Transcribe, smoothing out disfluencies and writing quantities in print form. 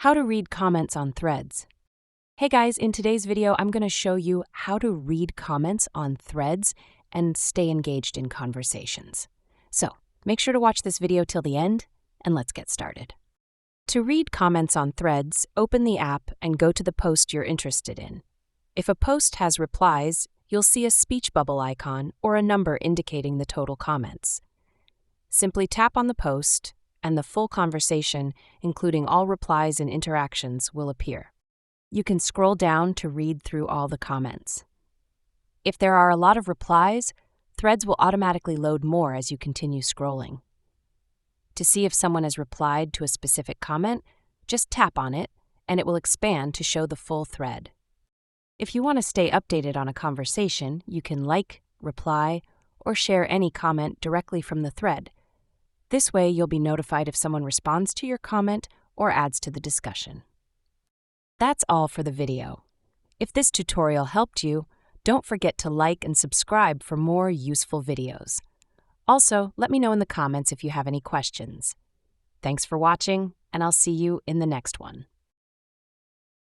How to read comments on threads. Hey guys, in today's video, I'm going to show you how to read comments on threads and stay engaged in conversations. So, make sure to watch this video till the end, and let's get started. To read comments on threads, open the app and go to the post you're interested in. If a post has replies, you'll see a speech bubble icon or a number indicating the total comments. Simply tap on the post, and the full conversation, including all replies and interactions, will appear. You can scroll down to read through all the comments. If there are a lot of replies, threads will automatically load more as you continue scrolling. To see if someone has replied to a specific comment, just tap on it, and it will expand to show the full thread. If you want to stay updated on a conversation, you can like, reply, or share any comment directly from the thread. This way, you'll be notified if someone responds to your comment or adds to the discussion. That's all for the video. If this tutorial helped you, don't forget to like and subscribe for more useful videos. Also, let me know in the comments if you have any questions. Thanks for watching, and I'll see you in the next one.